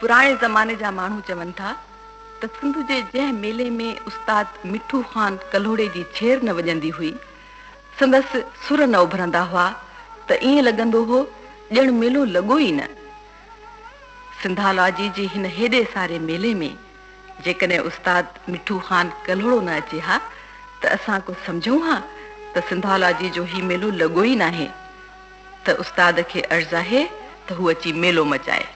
पुराणे ज़माने जा माण्हू चवनि था त सिंध जे जंहिं मेले में उस्ताद मिठू ख़ान कल्होड़े जी छेर न वॼंदी हुई, संदसि सुर न उभरंदा हुआ, त ईअं लॻंदो हो ॼण मेलो लॻो ई न। सिंधालॉजी जी हिन हेॾे सारे मेले में जेकॾहिं उस्ताद मिठू ख़ान कल्होड़ो न अचे हा त असां को सम्झूं हा त सिंधालॉजी जो ही मेलो लॻो ई नाहे। त उस्ताद खे अर्ज़ आहे त हू अची मेलो मचाए।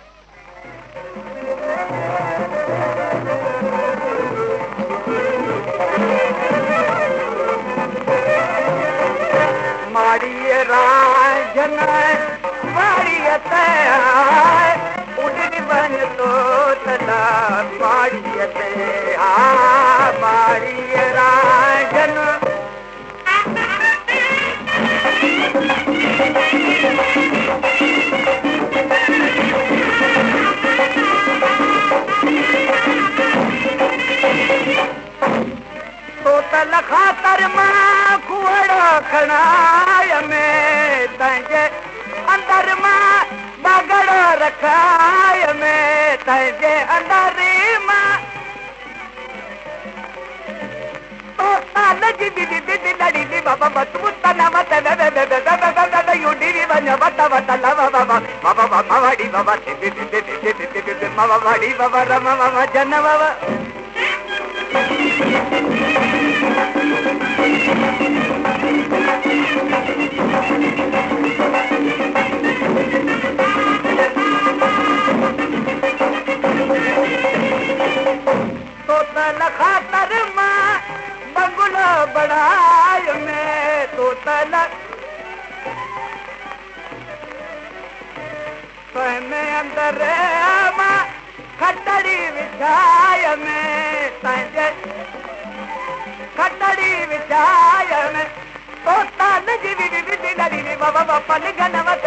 खातर मां कुअड़ा खणाय में तंहिंजे अंदर मां बगड़ो रखाय में तंहिंजे अंदर मां तोता लजी दी लड़ी दी बाबा बतुता न मत युडी भी बन बता बता लवा बाबा बाबा बाबा वाड़ी बाबा दे मावा वाड़ी बाबा रमा मामा जन बाबा तोतल खातर मां बंगलो बढ़ाय में तोतल में अंदर मां खटड़ी विछाय में तंहिंजे खटड़ी विछाय में तोता लजी दी लड़ी बाबा बाबा गन वत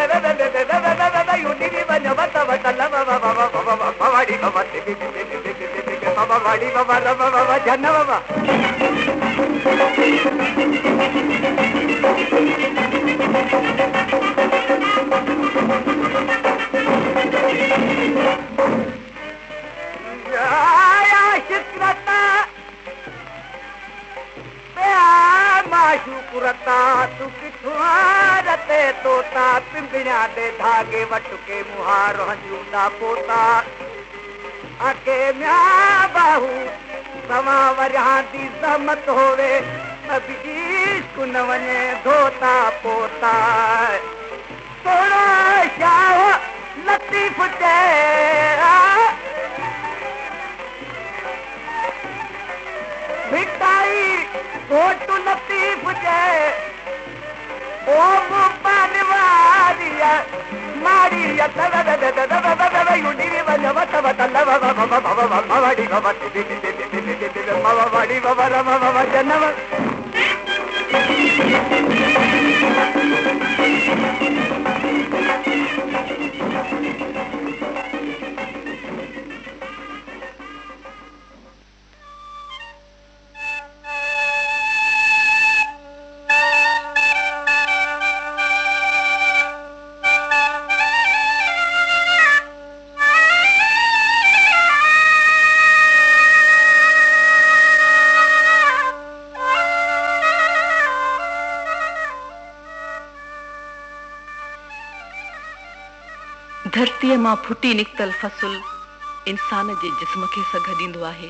युडी भी बन वत वत लवा बाबा बाबा बाबा वाड़ी बाबा बाबा वाड़ी बाबा रबा बाबा जन बाबा शुक्रता तू किथुआरते तोता पिंपणिया दे धागे वटके मुहार हंजूदा पोता आके म्या बाहू सवा वरिया दी सहमत होवे अभी इश्क न वने धोता पोता थोड़ा शाह लतीफ ते भिटाई फोटू लतीफ जे ओ पानवारिया मारिया युडी भी बन बता बता लवा बाबा बाबा बाबा वाड़ी बाबा बाबा वाड़ी बाबा रमा बाबा जन्म धरतीअ मां फुटी निकतल फसुल इंसान जे जिस्म खे सघ ॾींदो आहे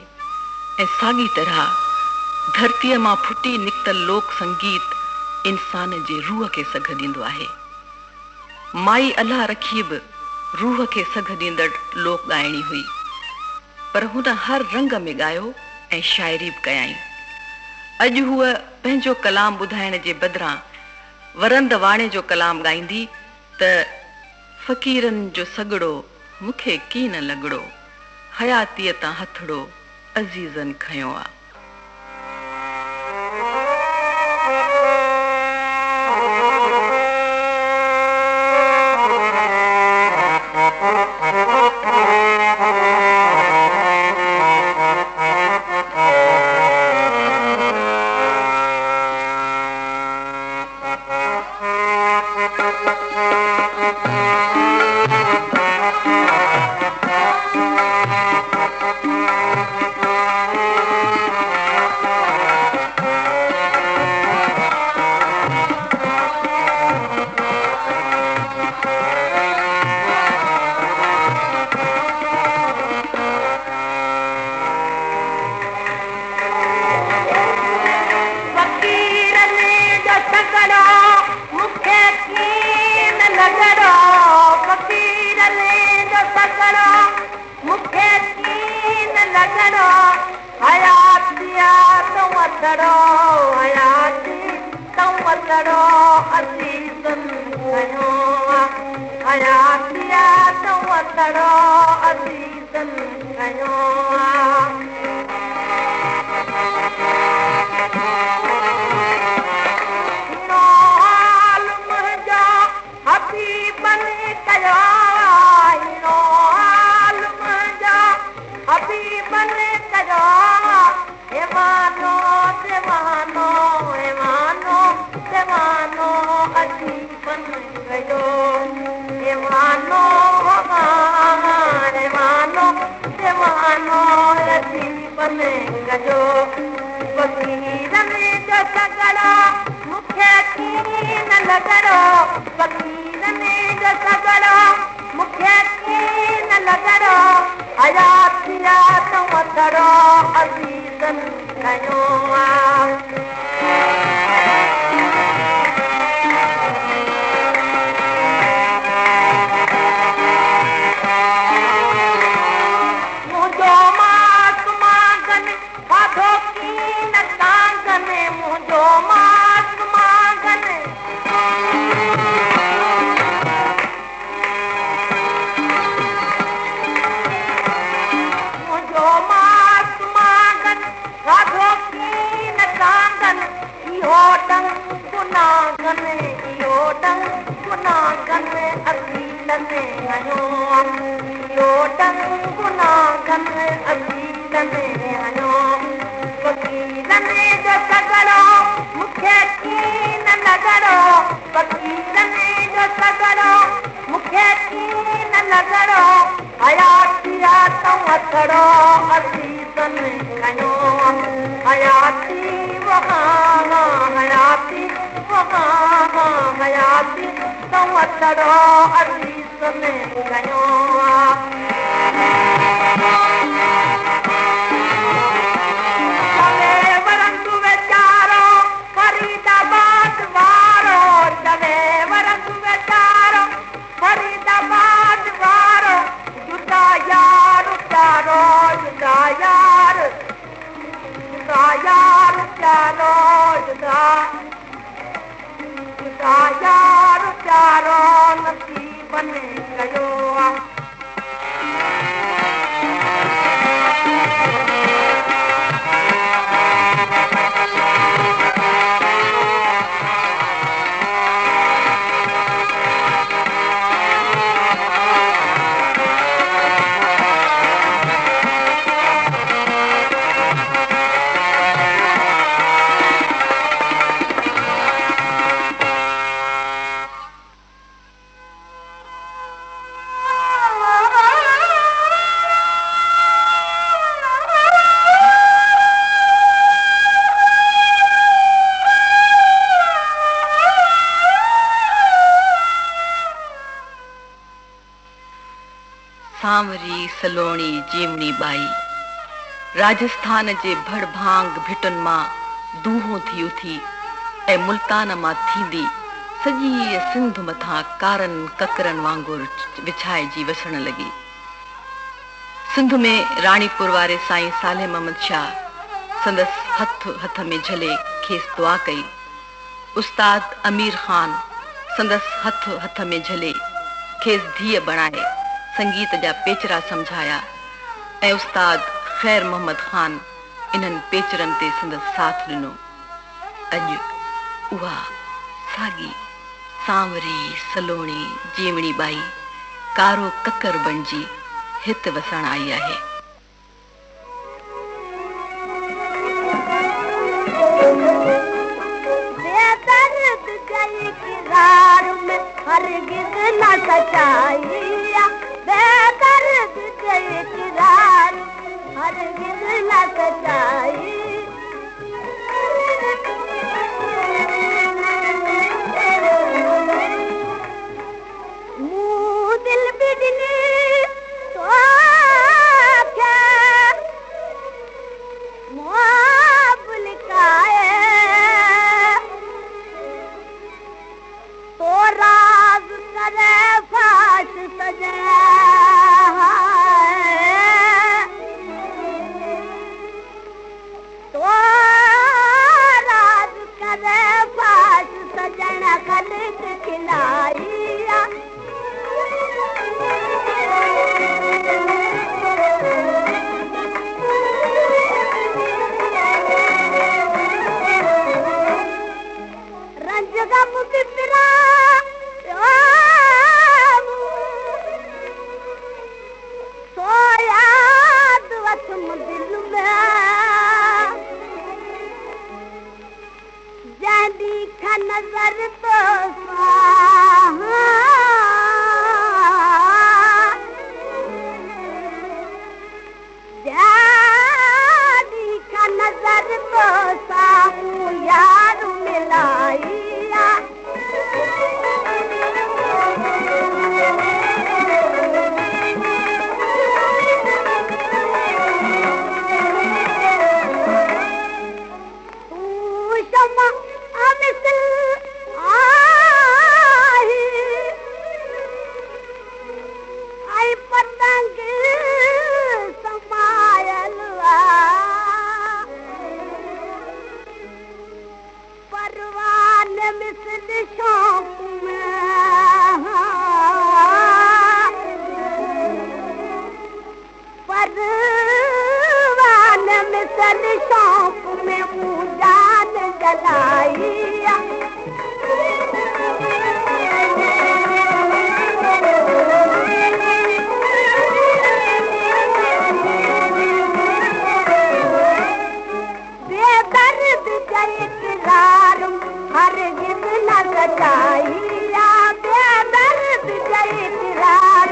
ऐं साॻी तरह धरतीअ मां फुटी निकतल लोक संगीत इंसान जे रूह खे सघ ॾींदो आहे। माई अलाह रखी बि रूह खे सघ ॾींदड़ लोक ॻाइणी हुई, पर हुन हर रंग में ॻायो ऐं शाइरी बि कयाई। अॼु हूअ पंहिंजो कलाम ॿुधाइण जे बदिरां वरंद वाणे जो कलाम ॻाईंदी त फ़क़ीरनि जो सॻड़ो मूंखे की न लॻड़ो, हयातीअ तां हथड़ो अज़ीज़नि खयो आ। वतड़ो अजीजन कयो हाल मुंहिंजो हबीबन कयो हाल मुंहिंजो हबीबन कयो एवानो देवानो एवानो देवानो अजीबन कयो एवानो एवानो देवानो अजीबन कयो फकीरनि जो सगड़ो मूंखे कीन लॻड़ो फकीरनि जो सगड़ो मूंखे कीन लॻड़ो हयातिया तो वतड़ो अजीजन कयो मुंहिंजो मास मांगन खाधो कीन कांगन मुंहिंजो मास मांगन मुंहिंजो मास मांगन खाधो कीन कांगन इहो डंग नागन इहो डंग नागन असीलन हयो इहो डंग नागन असीलन हयो फकीरनि जो सगड़ो मूंखे कीन लॻड़ो फकीरनि जो सगड़ो मूंखे कीन लॻड़ो हयातिया तो वतड़ो अजीजन कयो हयाती वहां हयाती वहां हयाती तो वतड़ो अजीजन कयो चवे वरंग वेचारो फरीदाबाद वारो चवे वरंग वेचारो फरीदाबाद वारो जुदा यार प्यारो जुदा यार जुदा यार प्यारो जुदा जुदा यार प्यारो नसीबन कयो सांवरी सलोणी जीवनी बाई राजस्थान जे भड़भांग भिटुनि मां दूहों थी उथी ऐं मुल्तान मां थींदी सॼी सिंध मथां कारनि ककरनि वांगुरु विछाइजी वसण लॻी। सिंध में राणीपुर वारे साईं सालेह महमद शाह संदसि हथ में झले खेसि दुआ कई। उस्ताद अमीर खान संदसि हथ में झले खेसि धीअ बणाए संगीत जा पेचरा समझाया ऐं उस्ताद ख़ैर मोहम्मद खान इन्हनि पेचरनि ते संदसि साथ ॾिनो। अॼु उहा साॻी सांवरी सलोणी जीवणी बाई कारो ककर बणिजी हिते वसण आई आहे। हरगिज़ न सचाईया बेदर्द के इकरार हरगिज़ न सचाई मुँह दिल बिजली तो क्या मुआबुल काए तो राज करे फाश रंग समायल परवान मिसल शौक में परवान मिसल शौक में मुँह जान जलाई बेदर्द जयकार हर गिद न सचाइया बेदर्द जयकार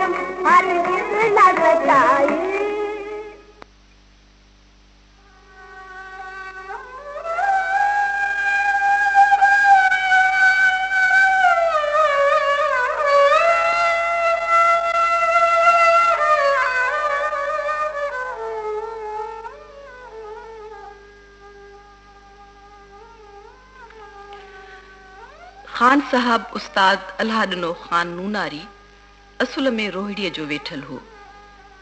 हर गिद न सचाई खान साहब उस्ताद अल्लाह ॾिनो खान नूनारी असुल में रोहिड़ीअ जो वेठल हो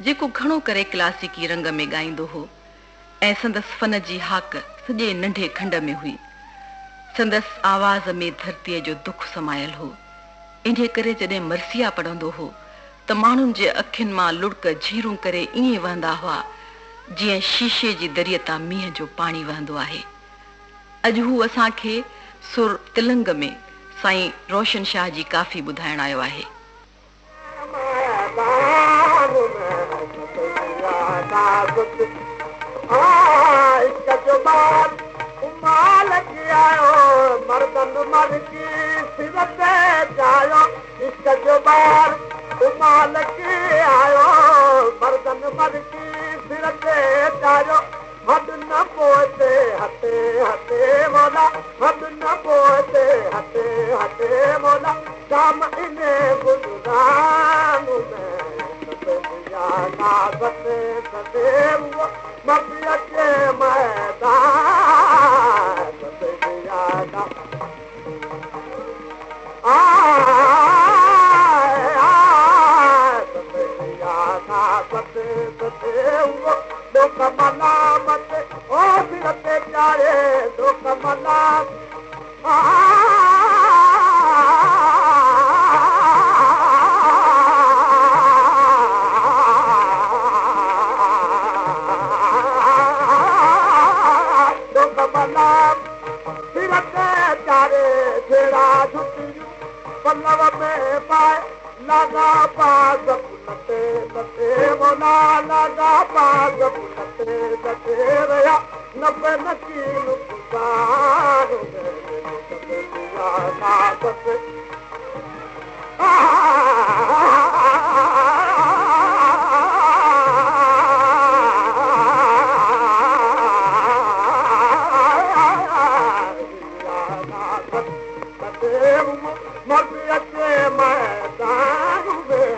जेको घणो करे क्लासिकी रंग में ॻाईंदो हो ऐं संदसि फन जी हाक सॼे नंढे खंड में हुई। संदसि आवाज़ में धरतीअ जो दुख समायल हो। इन करे जॾहिं मरसिया पढ़ंदो हो त माण्हुनि जे अखियुनि मां लुड़क झीरूं करे ईअं वहंदा हुआ जीअं शीशे जी दरिया तां मींहं जो पाणी वहंदो आहे। अॼु हू असांखे सुर तिलंग में साईं रोशन शाह जी काफ़ी ॿुधाइण आयो आहे। हद न पोते हते हते मोला हद न पोते हते हते मोला शाम इने गुज़रान में सतिया ना सते सदेव मबिया के मैदान सतिया ना सतिया ना सते सदेव दुख मनामत ओ फिरते प्यारे दुख मनाम दुख मनाम फिरते प्यारे छेड़ा छुट्टियूं पल्लव में पाए लगा पास लते लते मोला लगा पास लते लते रया नबे नकील पुकार दिया नासत मर्दियते मैदान में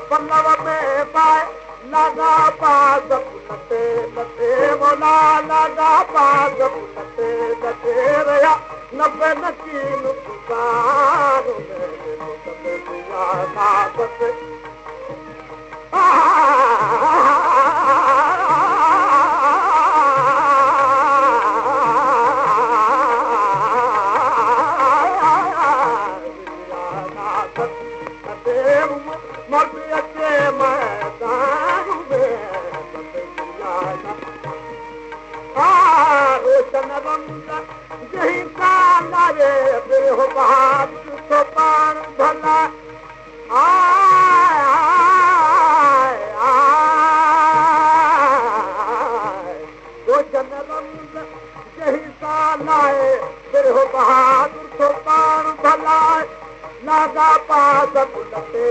पल्लव में पाए लगा पास लते लते मोला लगा पास लते लते रया नबे नकील पुकार दिया नासत मर्दियते मैदान में रोशन रंग जही काला रे बिरह बहादुर तो पाण भला रोशन रंग जही काला रे बिरह बहादुर तो पाण भला नागा पास लते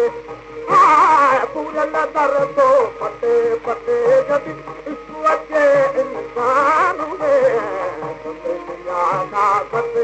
पूरल दर तो फटे फटे जब इसको अचे इंसान में दुनिया ना सत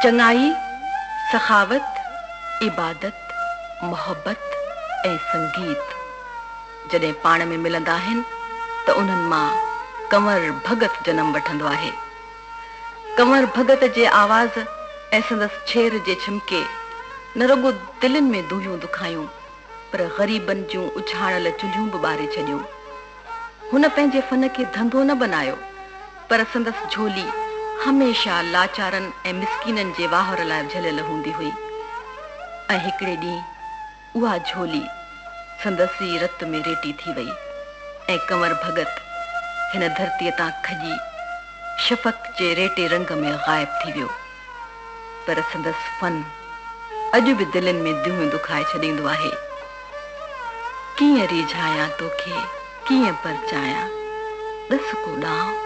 चङाई, सखावत, इबादत, मोहब्बत ऐं संगीत जॾहिं पाण में मिलंदा आहिनि त उन्हनि मां कंवर भगत जनम वठंदो आहे। कंवर भगत जे आवाज़ ऐं संदसि छेर जे छिमके न रुगो दिलनि में दुहियूं दुखायूं पर ग़रीबनि जूं उछाणल चुल्हियूं बि ॿारे छॾियूं। हुन पंहिंजे फन खे धंधो न बनायो पर संदसि झोली हमेशा लाचारनि ऐं मिसकीननि जे वाहर लाइ झलियल हूंदी हुई ऐं हिकिड़े ॾींहुं उहा झोली संदसि रत में रेटी थी वई ऐं कंवर भगत हिन धरतीअ तां खजी शफ़क़ जे रेटे रंग में ग़ाइब थी वियो। पर संदसि फन अॼु बि दिलनि में दियूं दुखाए छॾींदो आहे। कीअं रिझायां तोखे, कीअं परचायां, ॾस को ॾांहुं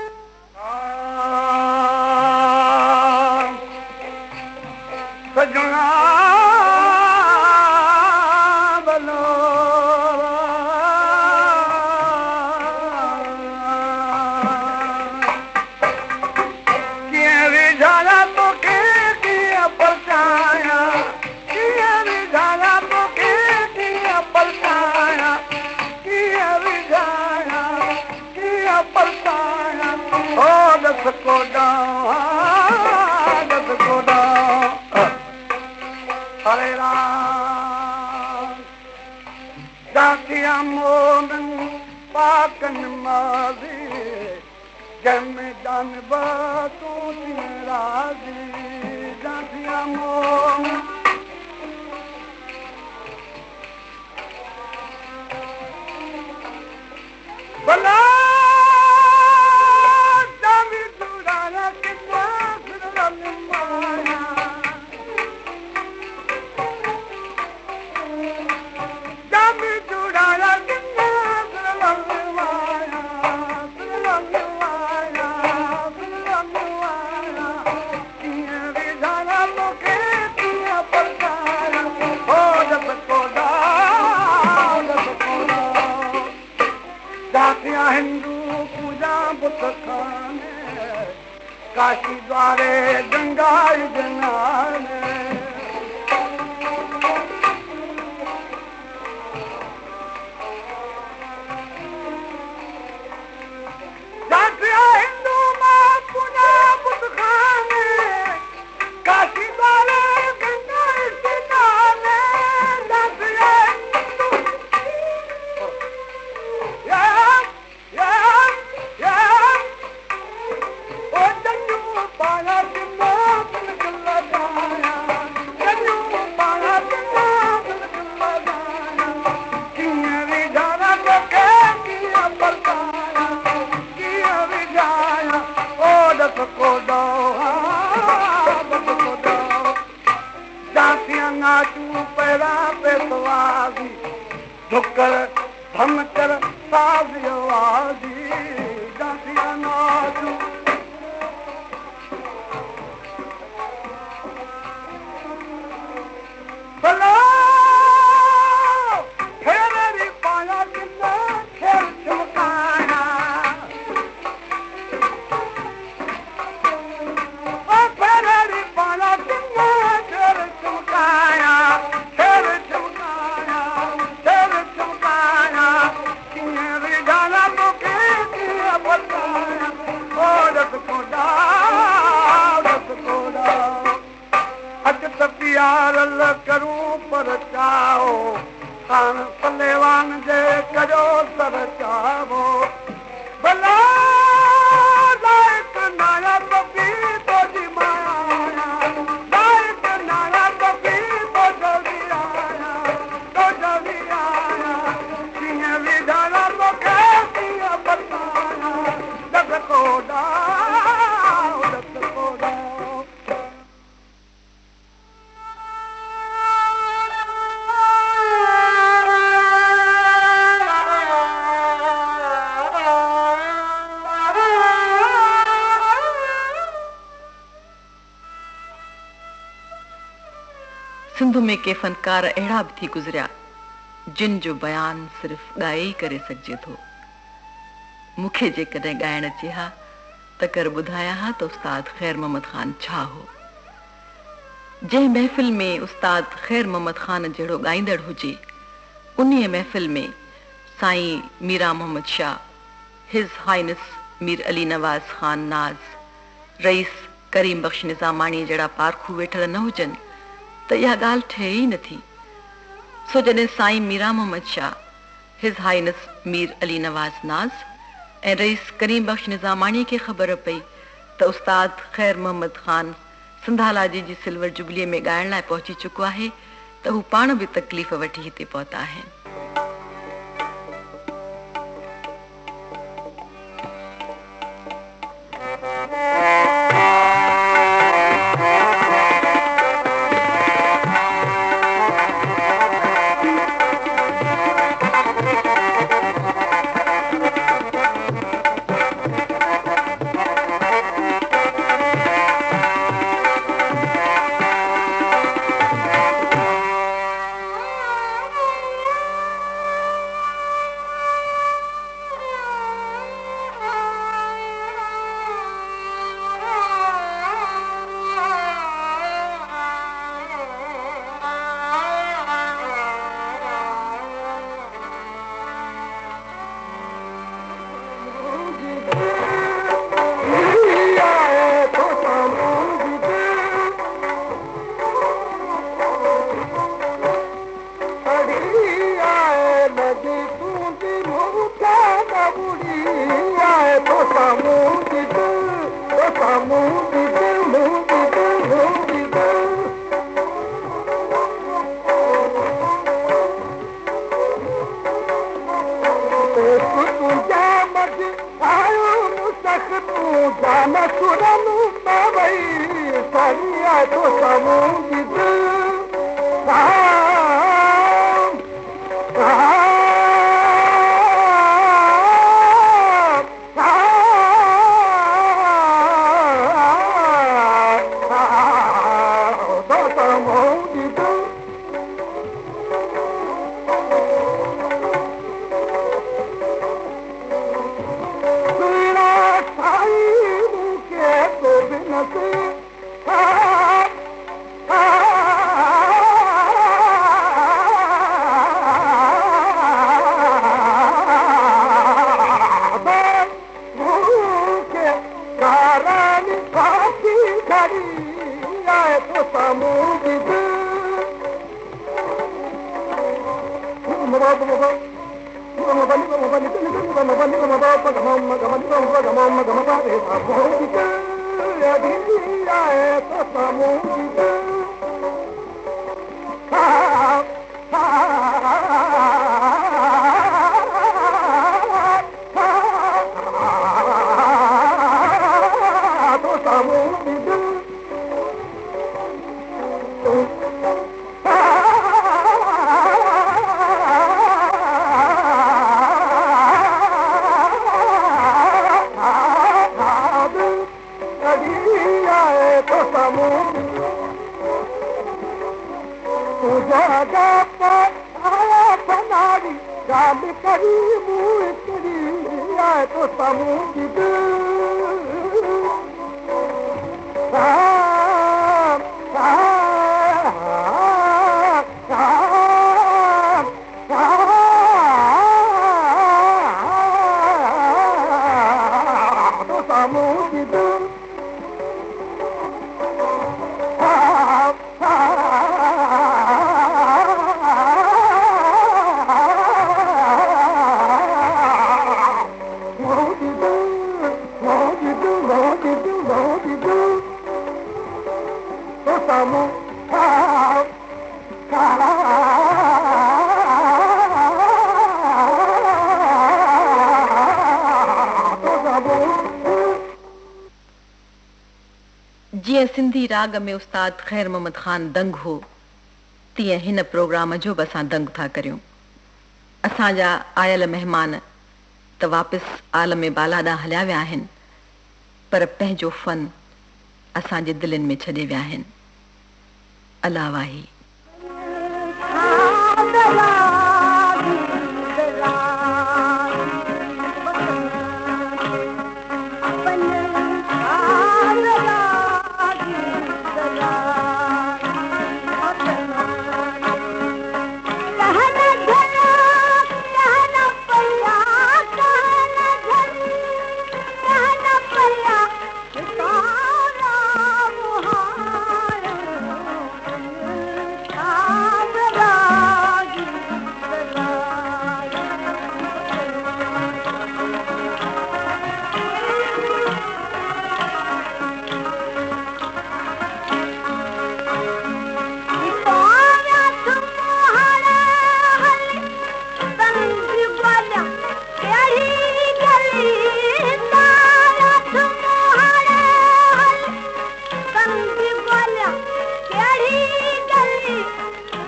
सजना बनो कीअं रिझाया तोखे, कीअं परचाया, कीअं रिझाया तोखे, कीअं परचाया, कीअं रिझाया, कीअं परचाया, ओ दस को हरे राम जातिया मोदन पाकन माजी जम जानबा तू राजी जातिया मोदन भला जामी दुराना कितना सुरल माया हिंदू पूजा बुत खाने काशी द्वारे गंगाई जनाने जातिया हिंदू मां पूजा बुत खाने काशी द्वारे गंगाई जनाने जातिया नाचू पैरा पे सवाजी झुकर धमकर साज आवाजी जातिया नाचू भला फेरी पाया कितना खेल चमकाया फेरी पाया कितना खेल चमकाया खेल चमकाया खेल चमकाया किए भी जाना तो किए बताया ओ रस को अज त प्यार ल करूं पर चाहो खान पलेवान जे करो सर चाहो भला लाइक नाया कपी तो जी माया लाइक नाया कपी तो जल्दी आया सिंध में के फनकार अहिड़ा बि थी गुज़रिया जिन जो बयान सिर्फ़ ॻाए ई करे सघिजे थो। मूंखे जेकॾहिं ॻाइण अचे हा त कर ॿुधाया हा त उस्ताद ख़ैर मोहम्मद ख़ान छा हो। जंहिं महफ़िल में उस्ताद ख़ैर मोहम्मद ख़ान जहिड़ो ॻाईंदड़ हुजे उन्हीअ महफ़िल में साईं मीरा मोहम्मद शाह, हिज़ हाइनस मीर अली नवाज़ ख़ान नाज़, रईस करीम बख़्श निज़ामाणी जहिड़ा पारखू वेठल न हुजनि त इहा ॻाल्हि ठहे ई नथी। सो जॾहिं साईं मीरा मोहम्मद शाह, हिज़ हाइनस मीर अली नवाज़ नाज़ ऐं रईस करीम बख़्श निज़ामाणीअ खे ख़बर पई त उस्ताद ख़ैर मोहम्मद ख़ान सिंधालाजी जी सिल्वर जुबलीअ में ॻाइण लाइ पहुची चुको आहे त हू पाण बि तकलीफ़ वठी हिते पहुता आहिनि। जीअं सिंधी राग में उस्ताद ख़ैर मोहम्मद ख़ान दंग हो तीअं हिन प्रोग्राम जो बि असां दंग था करियूं। असांजा आयल महिमान त वापसि आलम बाला ॾांहुं हलिया विया आहिनि पर पंहिंजो फ़न असांजे दिलनि में छॾे विया आहिनि। अला वाही।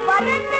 What is